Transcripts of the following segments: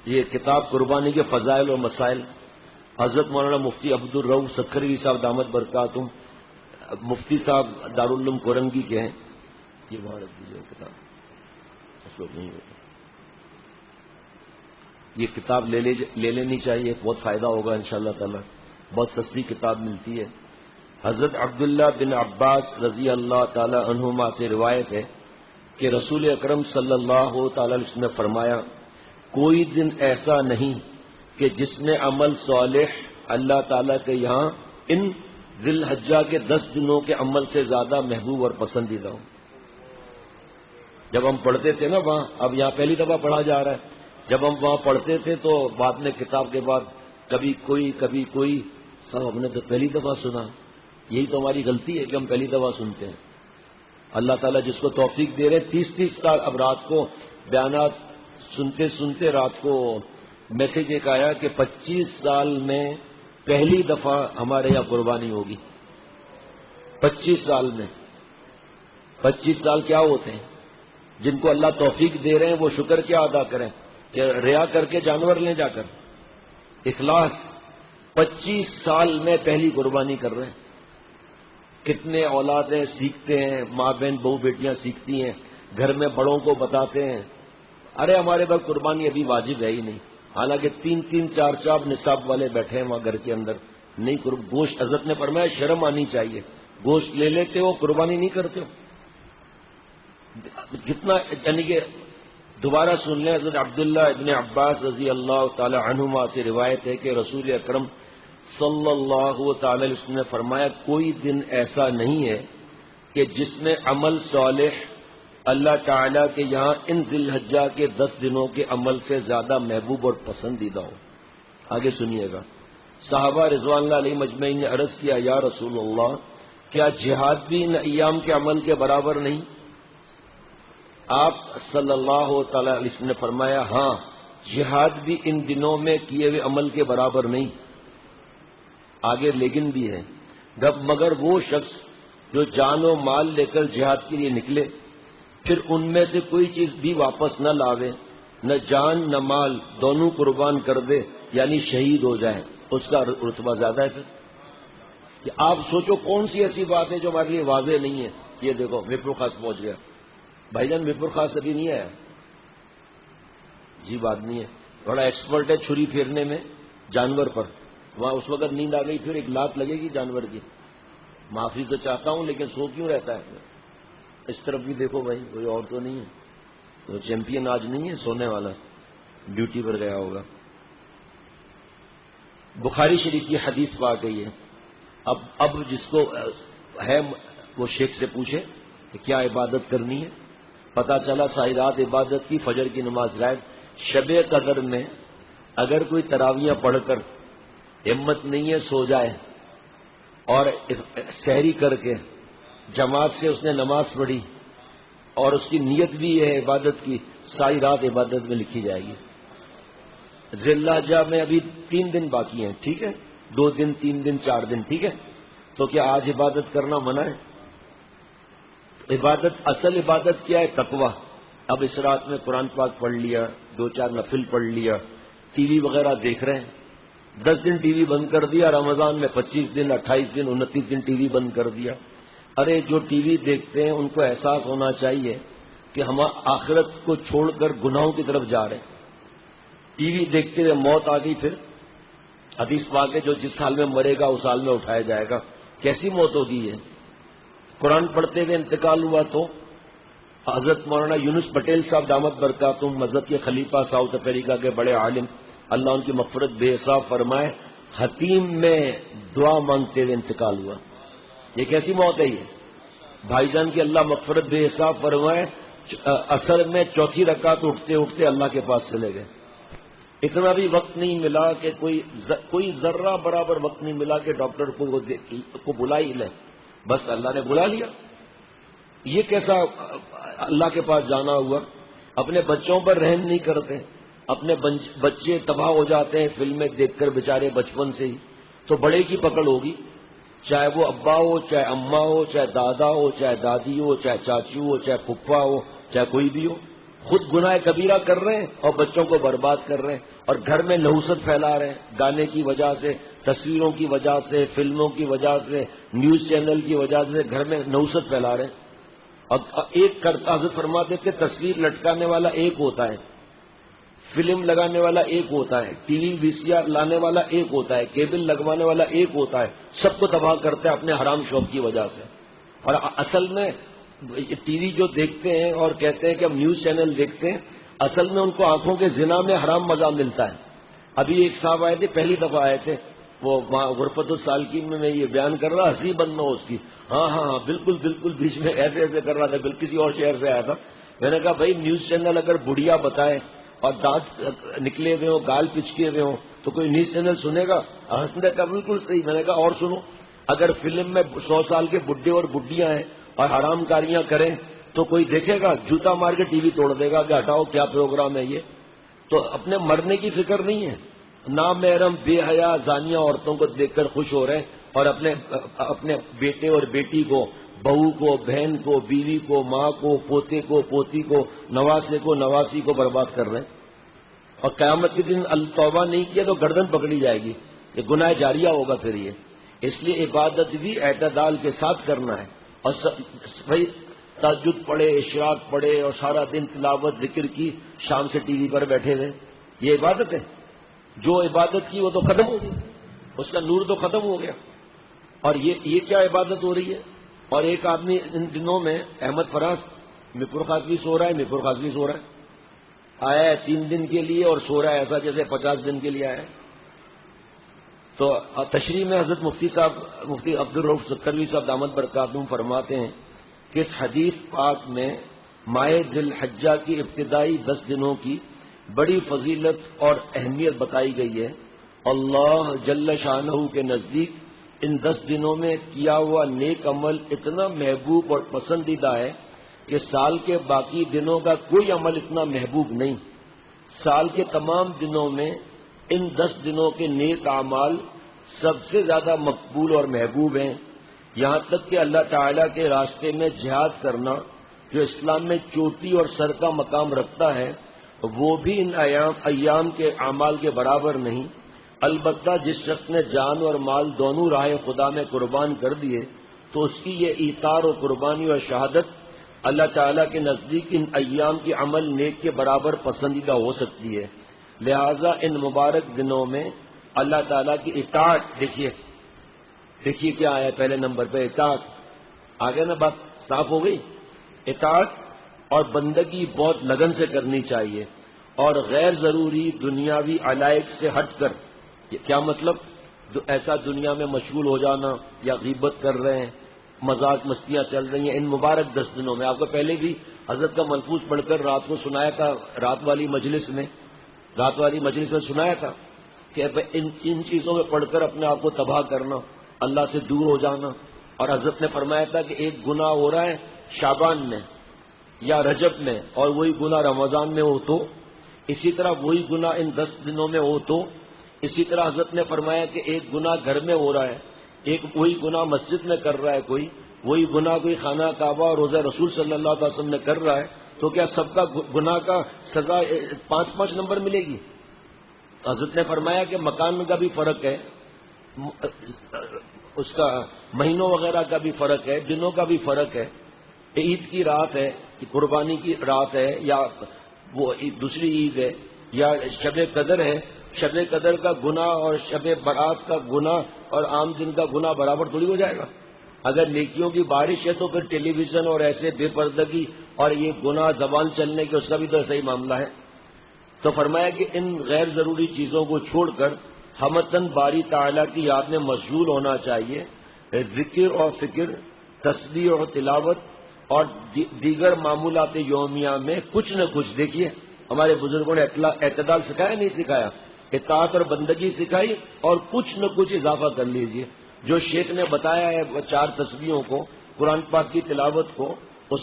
یہ کتاب قربانی کے فضائل اور مسائل حضرت مولانا مفتی عبد الرؤف سکھروی صاحب دامت برکاتہم، مفتی صاحب دارالعلوم کورنگی کے ہیں. یہ وہاں رکھ دیجیے کتاب، اس وقت نہیں ہوتا. یہ کتاب لے لینی چاہیے، بہت فائدہ ہوگا انشاءاللہ تعالی. بہت سستی کتاب ملتی ہے. حضرت عبداللہ بن عباس رضی اللہ تعالی عنہما سے روایت ہے کہ رسول اکرم صلی اللہ تعالی علیہ وسلم نے فرمایا، کوئی دن ایسا نہیں کہ جس میں عمل صالح اللہ تعالیٰ کے یہاں ان ذی الحجہ کے 10 دنوں کے عمل سے زیادہ محبوب اور پسندیدہ ہو. جب ہم پڑھتے تھے نا وہاں، اب یہاں پہلی دفعہ پڑھا جا رہا ہے، جب ہم وہاں پڑھتے تھے تو بعد میں کتاب کے بعد کبھی کوئی سب ہم نے تو پہلی دفعہ سنا. یہی تو ہماری غلطی ہے کہ ہم پہلی دفعہ سنتے ہیں. اللہ تعالیٰ جس کو توفیق دے رہے 30 سال، اب رات کو بیانات سنتے سنتے رات کو میسج ایک آیا کہ 25 سال میں پہلی دفعہ ہمارے یہاں قربانی ہوگی. 25 سال میں. 25 سال کیا ہوتے ہیں؟ جن کو اللہ توفیق دے رہے ہیں وہ شکر کیا ادا کریں کہ ریا کر کے جانور لیں جا کر. اخلاص. 25 سال میں پہلی قربانی کر رہے ہیں. کتنے اولادیں سیکھتے ہیں، ماں بہن بہو بیٹیاں سیکھتی ہیں، گھر میں بڑوں کو بتاتے ہیں ارے ہمارے پاس قربانی ابھی واجب ہے ہی نہیں، حالانکہ 3 4 نصاب والے بیٹھے ہیں وہاں گھر کے اندر. نہیں گوشت، حضرت نے فرمایا شرم آنی چاہیے. گوشت لے لیتے ہو، قربانی نہیں کرتے ہو. کتنا، یعنی کہ دوبارہ سن لیں. حضرت عبداللہ ابن عباس رضی اللہ تعالی عنہما سے روایت ہے کہ رسول اکرم صلی اللہ تعالی علیہ وسلم نے فرمایا، کوئی دن ایسا نہیں ہے کہ جس میں عمل صالح اللہ تعالیٰ کے یہاں ان ذی الحجہ کے 10 دنوں کے عمل سے زیادہ محبوب اور پسندیدہ ہو. آگے سنیے گا. صحابہ رضوان اللہ علیہ مجمعین نے عرض کیا، یا رسول اللہ، کیا جہاد بھی ان ایام کے عمل کے برابر نہیں؟ آپ صلی اللہ تعالی علیہ وسلم نے فرمایا، ہاں، جہاد بھی ان دنوں میں کیے ہوئے عمل کے برابر نہیں. آگے لیکن بھی ہے، مگر وہ شخص جو جان و مال لے کر جہاد کے لیے نکلے، پھر ان میں سے کوئی چیز بھی واپس نہ لاوے، نہ جان نہ مال دونوں قربان کر دے، یعنی شہید ہو جائے، اس کا رتبہ زیادہ ہے. پھر کہ آپ سوچو کون سی ایسی بات ہے جو ہمارے لیے واضح نہیں ہے. یہ دیکھو وپر خاص پہنچ گیا. بھائی جان وپر خاص ابھی نہیں آیا، عجیب آدمی ہے، بڑا ایکسپرٹ ہے چھری پھیرنے میں جانور پر. وہاں اس وقت نیند آ گئی، پھر ایک لات لگے گی جانور کی. معافی تو چاہتا ہوں لیکن سو کیوں رہتا ہے؟ اس طرف بھی دیکھو بھائی، کوئی اور تو نہیں ہے، تو چیمپئن آج نہیں ہے سونے والا، ڈیوٹی پر گیا ہوگا. بخاری شریف کی حدیث پا گئی ہے. اب جس کو ہے وہ شیخ سے پوچھے کہ کیا عبادت کرنی ہے. پتا چلا ساری رات عبادت کی، فجر کی نماز غائب. شب قدر میں اگر کوئی تراویاں پڑھ کر ہمت نہیں ہے سو جائے اور سحری کر کے جماعت سے اس نے نماز پڑھی اور اس کی نیت بھی ہے عبادت کی، ساری رات عبادت میں لکھی جائے گی. ذی الحجہ میں ابھی 3 دن باقی ہیں، ٹھیک ہے، 2 دن 3 دن 4 دن، ٹھیک ہے. تو کیا آج عبادت کرنا منع ہے؟ عبادت، اصل عبادت کیا ہے؟ تقویٰ. اب اس رات میں قرآن پاک پڑھ لیا، 2 4 نفل پڑھ لیا، ٹی وی وغیرہ دیکھ رہے ہیں، 10 دن ٹی وی بند کر دیا، رمضان میں 25 دن 28 دن 29 دن ٹی وی بند کر دیا. ارے جو ٹی وی دیکھتے ہیں ان کو احساس ہونا چاہیے کہ ہم آخرت کو چھوڑ کر گناہوں کی طرف جا رہے ہیں. ٹی وی دیکھتے ہوئے موت آ گئی، پھر حدیث پاک ہے جو جس حال میں مرے گا اس حال میں اٹھایا جائے گا. کیسی موت ہوگی یہ؟ قرآن پڑھتے ہوئے انتقال ہوا تو حضرت مولانا یونس پٹیل صاحب دامت برکاتہم مسجد کے خلیفہ ساؤتھ افریقہ کے بڑے عالم، اللہ ان کی مغفرت بے حساب فرمائے، حتیم میں دعا مانگتے ہوئے انتقال ہوا. یہ کیسی موت ہے یہ بھائی جان کی؟ اللہ مغفرت بے حساب فرمائے، عصر میں 4تھی رکعت اٹھتے اٹھتے اللہ کے پاس چلے گئے. اتنا بھی وقت نہیں ملا کہ کوئی ذرہ برابر وقت نہیں ملا کہ ڈاکٹر کو بلا ہی لے، بس اللہ نے بلا لیا. یہ کیسا اللہ کے پاس جانا ہوا؟ اپنے بچوں پر رحم نہیں کرتے، اپنے بچے تباہ ہو جاتے ہیں فلمیں دیکھ کر بیچارے بچپن سے ہی. تو بڑے کی پکڑ ہوگی، چاہے وہ ابا ہو، چاہے اماں ہو، چاہے دادا ہو، چاہے دادی ہو، چاہے چاچو ہو، چاہے پھپھا ہو، چاہے کوئی بھی ہو. خود گناہ کبیرہ کر رہے ہیں اور بچوں کو برباد کر رہے ہیں، اور گھر میں نحوست پھیلا رہے ہیں گانے کی وجہ سے، تصویروں کی وجہ سے، فلموں کی وجہ سے، نیوز چینل کی وجہ سے گھر میں نحوست پھیلا رہے ہیں۔ اور ایک کرتا حضرت فرماتے کہ تصویر لٹکانے والا ایک ہوتا ہے، فلم لگانے والا ایک ہوتا ہے، ٹی وی وی سی آر لانے والا ایک ہوتا ہے، کیبل لگوانے والا ایک ہوتا ہے، سب کو تباہ کرتا ہے اپنے حرام شوق کی وجہ سے۔ اور اصل میں ٹی وی جو دیکھتے ہیں اور کہتے ہیں کہ ہم نیوز چینل دیکھتے ہیں، اصل میں ان کو آنکھوں کے زنا میں حرام مزہ ملتا ہے۔ ابھی ایک صاحب آئے تھے، پہلی دفعہ آئے تھے، وہ غرفت السالکین میں یہ بیان کر رہا، ہنسی بند نہ ہو اس کی، ہاں ہاں ہاں بالکل بالکل، بیچ میں ایسے ایسے کر رہا تھا، بالکل کسی اور شہر سے آیا تھا۔ میں نے کہا بھائی نیوز چینل اگر بڑھیا بتائے اور دانت نکلے ہوئے ہوں، گال پچکے ہوئے ہوں، تو کوئی نیوز چینل سنے گا؟ ہنسنے کا بالکل صحیح۔ میں نے کہا اور سنو، اگر فلم میں 100 سال کے بڈھے اور بڈھیاں ہیں اور حرام کاریاں کریں تو کوئی دیکھے گا؟ جوتا مار کے ٹی وی توڑ دے گا کہ ہٹاؤ کیا پروگرام ہے یہ۔ تو اپنے مرنے کی فکر نہیں ہے، نامحرم بے حیا زانیہ عورتوں کو دیکھ کر خوش ہو رہے ہیں، اور اپنے بیٹے اور بیٹی کو، بہو کو، بہن کو، بیوی کو، ماں کو، پوتے کو، پوتی کو، نواسے کو، نواسی کو برباد کر رہے ہیں۔ اور قیامت کے دن توبہ نہیں کیا تو گردن پکڑی جائے گی، یہ گناہ جاریہ ہوگا پھر یہ۔ اس لیے عبادت بھی اعتدال کے ساتھ کرنا ہے، اور بھائی تہجد پڑھے، اشراق پڑھے اور سارا دن تلاوت ذکر کی، شام سے ٹی وی پر بیٹھے ہوئے، یہ عبادت ہے؟ جو عبادت کی وہ تو ختم ہو گئی، اس کا نور تو ختم ہو گیا۔ اور یہ کیا عبادت ہو رہی ہے؟ اور ایک آدمی ان دنوں میں احمد فراز میرپور قاضوی سو رہا ہے، میرپور قاضوی سو رہا ہے، آیا ہے 3 دن کے لیے اور سو رہا ہے ایسا جیسے 50 دن کے لیے آیا ہے۔ تو تشریح میں حضرت مفتی صاحب، مفتی عبدالرؤف سکروی صاحب دامت برکاتہم فرماتے ہیں کہ اس حدیث پاک میں ماہ ذی الحجہ کی ابتدائی 10 دنوں کی بڑی فضیلت اور اہمیت بتائی گئی ہے۔ اللہ جل شانہ کے نزدیک ان 10 دنوں میں کیا ہوا نیک عمل اتنا محبوب اور پسندیدہ ہے کہ سال کے باقی دنوں کا کوئی عمل اتنا محبوب نہیں۔ سال کے تمام دنوں میں ان 10 دنوں کے نیک اعمال سب سے زیادہ مقبول اور محبوب ہیں، یہاں تک کہ اللہ تعالیٰ کے راستے میں جہاد کرنا جو اسلام میں چوٹی اور سر کا مقام رکھتا ہے، وہ بھی ان ایام کے اعمال کے برابر نہیں۔ البتہ جس شخص نے جان اور مال دونوں راہ خدا میں قربان کر دیے تو اس کی یہ ایثار و قربانی اور شہادت اللہ تعالیٰ کے نزدیک ان ایام کی عمل نیک کے برابر پسندیدہ ہو سکتی ہے۔ لہذا ان مبارک دنوں میں اللہ تعالیٰ کی اطاعت، دیکھیے کیا آیا پہلے نمبر پہ اطاعت، آگے نا بات صاف ہو گئی۔ اطاعت اور بندگی بہت لگن سے کرنی چاہیے، اور غیر ضروری دنیاوی علائق سے ہٹ کر، کیا مطلب؟ ایسا دنیا میں مشغول ہو جانا یا غیبت کر رہے ہیں، مذاق مستیاں چل رہی ہیں ان مبارک 10 دنوں میں۔ آپ کو پہلے بھی حضرت کا ملفوظ پڑھ کر رات کو سنایا تھا، رات والی مجلس میں سنایا تھا کہ ان چیزوں میں پڑھ کر اپنے آپ کو تباہ کرنا، اللہ سے دور ہو جانا۔ اور حضرت نے فرمایا تھا کہ ایک گناہ ہو رہا ہے شعبان میں یا رجب میں اور وہی گناہ رمضان میں ہو تو، اسی طرح وہی گناہ ان 10 دنوں میں ہو تو، اسی طرح حضرت نے فرمایا کہ ایک گناہ گھر میں ہو رہا ہے، ایک وہی گناہ مسجد میں کر رہا ہے کوئی، وہی گناہ کوئی خانہ کعبہ اور روضہ رسول صلی اللہ علیہ وسلم میں کر رہا ہے، تو کیا سب کا گناہ کا سزا 5 نمبر ملے گی؟ حضرت نے فرمایا کہ مکان کا بھی فرق ہے، اس کا مہینوں وغیرہ کا بھی فرق ہے، دنوں کا بھی فرق ہے، عید کی رات ہے، قربانی کی رات ہے، یا وہ دوسری عید ہے، یا شب قدر ہے۔ شب قدر کا گناہ اور شب برات کا گناہ اور عام دن کا گناہ برابر تھوڑی ہو جائے گا۔ اگر نیکیوں کی بارش ہے تو پھر ٹیلی ویژن اور ایسے بے پردگی اور یہ گناہ زبان چلنے کے اس کا بھی تو ایسا ہی معاملہ ہے۔ تو فرمایا کہ ان غیر ضروری چیزوں کو چھوڑ کر ہمتاً باری تعالیٰ کی یاد میں مشغول ہونا چاہیے۔ ذکر اور فکر، تسبیح اور تلاوت اور دیگر معمولات یومیہ میں کچھ نہ کچھ، دیکھیے ہمارے بزرگوں نے اعتدال سکھایا نہیں سکھایا، اطاعت اور بندگی سکھائی، اور کچھ نہ کچھ اضافہ کر لیجئے۔ جو شیخ نے بتایا ہے 4 تسبیحوں کو، قرآن پاک کی تلاوت کو، اس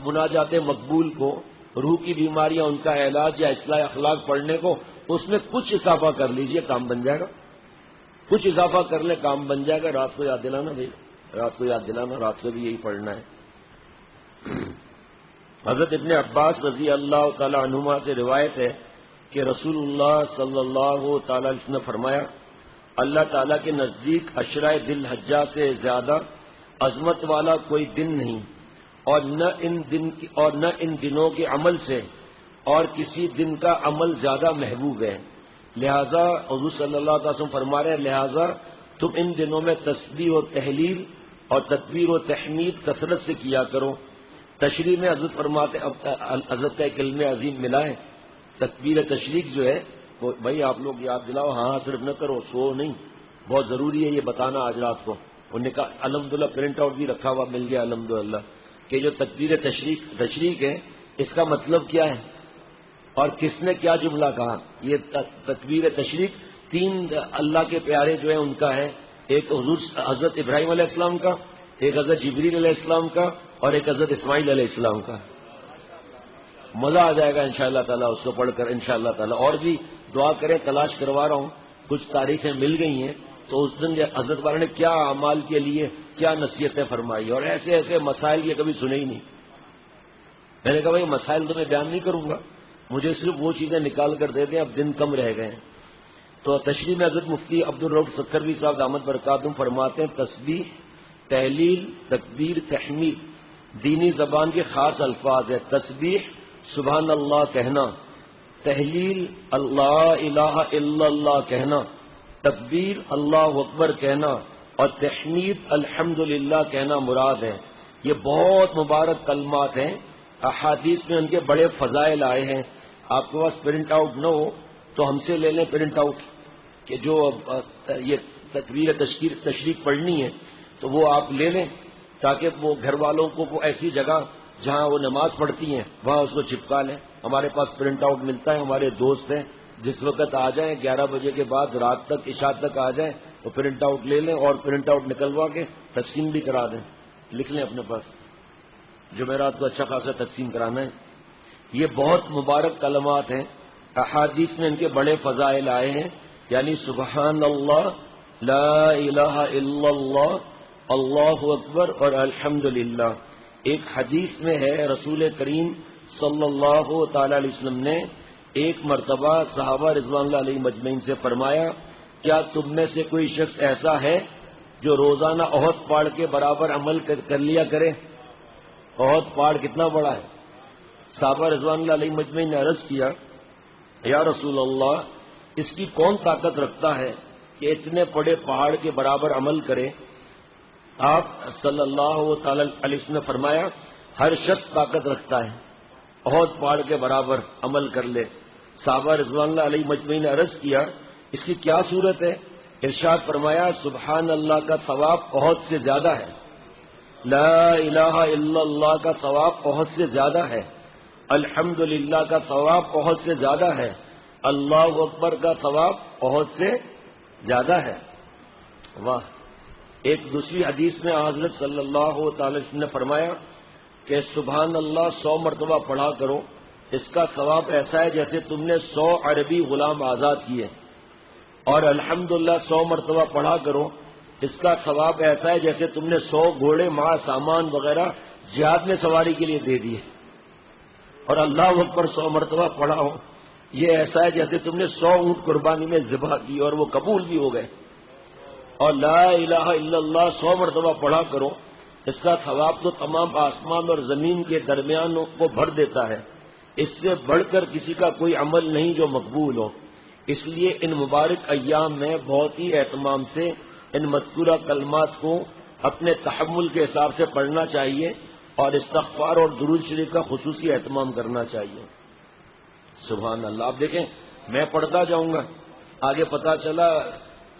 مناجات مقبول کو، روح کی بیماریاں ان کا علاج یا اصلاح اخلاق پڑھنے کو، اس میں کچھ اضافہ کر لیجئے، کام بن جائے گا۔ کچھ اضافہ کر لے، کام بن جائے گا۔ رات کو یاد دلانا بھائی، رات کو یاد دلانا، رات کو بھی یہی پڑھنا ہے۔ حضرت ابن عباس رضی اللہ تعالی عنہما سے روایت ہے کہ رسول اللہ صلی اللہ تعالی علیہ وسلم نے فرمایا، اللہ تعالیٰ کے نزدیک عشرہ ذی الحجہ سے زیادہ عظمت والا کوئی دن نہیں، اور نہ ان دنوں کے عمل سے اور کسی دن کا عمل زیادہ محبوب ہے۔ لہذا حضور صلی اللہ علیہ وسلم فرما رہے ہیں، لہذا تم ان دنوں میں تسبیح و تحلیل اور تکبیر و تحمید کثرت سے کیا کرو۔ تشریح میں حضرت فرماتے، حضرت کا ایک علم عظیم ملا ہے، تکبیر تشریق جو ہے وہ بھائی آپ لوگ یاد دلاؤ، ہاں صرف نہ کرو، سو نہیں، بہت ضروری ہے یہ بتانا آج رات کو۔ انہوں نے کہا الحمدللہ پرنٹ آؤٹ بھی رکھا ہوا مل گیا الحمدللہ، کہ جو تکبیر تشریق ہے اس کا مطلب کیا ہے اور کس نے کیا جملہ کہا۔ یہ تکبیر تشریق تین اللہ کے پیارے جو ہیں ان کا ہے، ایک حضرت ابراہیم علیہ السلام کا، ایک حضرت جبریل علیہ السلام کا، اور ایک حضرت اسماعیل علیہ السلام کا۔ مزہ آ جائے گا انشاءاللہ تعالیٰ اس کو پڑھ کر انشاءاللہ تعالیٰ۔ اور بھی دعا کریں، تلاش کروا رہا ہوں، کچھ تاریخیں مل گئی ہیں تو اس دن حضرت والا نے کیا اعمال کے لیے کیا نصیحتیں فرمائی، اور ایسے ایسے مسائل یہ کبھی سنے ہی نہیں۔ میں نے کہا بھائی مسائل تو میں بیان نہیں کروں گا، مجھے صرف وہ چیزیں نکال کر دے دیں، اب دن کم رہ گئے ہیں۔ تو تشریح میں حضرت مفتی عبدالرؤف سکھروی صاحب دامت برکاتہم فرماتے ہیں، تسبیح، تحلیل، تکبیر، تحمید دینی زبان کے خاص الفاظ ہے۔ تسبیح سبحان اللہ کہنا، تحلیل اللہ الہ الا اللہ کہنا، تکبیر اللہ اکبر کہنا، اور تحمید الحمدللہ کہنا مراد ہے۔ یہ بہت مبارک کلمات ہیں، احادیث میں ان کے بڑے فضائل آئے ہیں۔ آپ کے پاس پرنٹ آؤٹ نہ ہو تو ہم سے لے لیں پرنٹ آؤٹ، کہ جو یہ تکبیر تشریق پڑھنی ہے تو وہ آپ لے لیں، تاکہ وہ گھر والوں کو وہ ایسی جگہ جہاں وہ نماز پڑھتی ہیں وہاں اس کو چپکا لیں۔ ہمارے پاس پرنٹ آؤٹ ملتا ہے، ہمارے دوست ہیں، جس وقت آ جائیں 11 بجے کے بعد رات تک عشاء تک آ جائیں وہ پرنٹ آؤٹ لے لیں اور پرنٹ آؤٹ نکلوا کے تقسیم بھی کرا دیں، لکھ لیں اپنے پاس، جمعرات کو اچھا خاصا تقسیم کرانا ہے۔ یہ بہت مبارک کلمات ہیں، احادیث میں ان کے بڑے فضائل آئے ہیں، یعنی سبحان اللہ، لا الہ الا اللہ، اللہ اکبر اور الحمدللہ۔ ایک حدیث میں ہے رسول کریم صلی اللہ تعالی علیہ وسلم نے ایک مرتبہ صحابہ رضوان اللہ علیہ مجمعین سے فرمایا، کیا تم میں سے کوئی شخص ایسا ہے جو روزانہ احد پہاڑ کے برابر عمل کر لیا کرے؟ احد پہاڑ کتنا بڑا ہے؟ صحابہ رضوان اللہ علیہ مجمعین نے عرض کیا، یا رسول اللہ، اس کی کون طاقت رکھتا ہے کہ اتنے بڑے پہاڑ کے برابر عمل کرے؟ آپ صلی اللہ تعالی علیہ وسلم نے فرمایا، ہر شخص طاقت رکھتا ہے، احد پہاڑ کے برابر عمل کر لے۔ صحابہ رضوان اللہ علیہ مجمعین نے عرض کیا، اس کی کیا صورت ہے؟ ارشاد فرمایا، سبحان اللہ کا ثواب احد سے زیادہ ہے، لا الہ الا اللہ کا ثواب احد سے زیادہ ہے، الحمدللہ کا ثواب احد سے زیادہ ہے، اللہ اکبر کا ثواب احد سے زیادہ ہے۔ واہ! ایک دوسری حدیث میں حضرت صلی اللہ تعالی وسلم نے فرمایا کہ سبحان اللہ 100 مرتبہ پڑھا کرو، اس کا ثواب ایسا ہے جیسے تم نے 100 عربی غلام آزاد کیے، اور الحمدللہ 100 مرتبہ پڑھا کرو، اس کا ثواب ایسا ہے جیسے تم نے 100 گھوڑے مع سامان وغیرہ جہاد میں سواری کے لیے دے دیے، اور اللہ اکبر 100 مرتبہ پڑھا ہو، یہ ایسا ہے جیسے تم نے 100 اونٹ قربانی میں ذبح کی اور وہ قبول بھی ہو گئے۔ اور لا الہ الا اللہ 100 مرتبہ پڑھا کرو، اس کا ثواب تو تمام آسمان اور زمین کے درمیان کو بھر دیتا ہے، اس سے بڑھ کر کسی کا کوئی عمل نہیں جو مقبول ہو۔ اس لیے ان مبارک ایام میں بہت ہی اہتمام سے ان مذکورہ کلمات کو اپنے تحمل کے حساب سے پڑھنا چاہیے، اور استغفار اور درود شریف کا خصوصی اہتمام کرنا چاہیے۔ سبحان اللہ! آپ دیکھیں، میں پڑھتا جاؤں گا، آگے پتہ چلا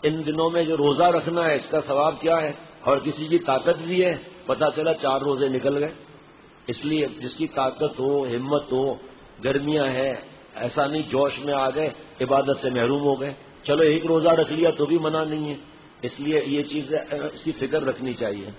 ان دنوں میں جو روزہ رکھنا ہے اس کا ثواب کیا ہے، اور کسی کی طاقت بھی ہے، پتہ چلا 4 روزے نکل گئے۔ اس لیے جس کی طاقت ہو، ہمت ہو، گرمیاں ہیں، ایسا نہیں جوش میں آ گئے عبادت سے محروم ہو گئے، چلو ایک روزہ رکھ لیا تو بھی منع نہیں ہے۔ اس لیے یہ چیزیں اس کی فکر رکھنی چاہیے۔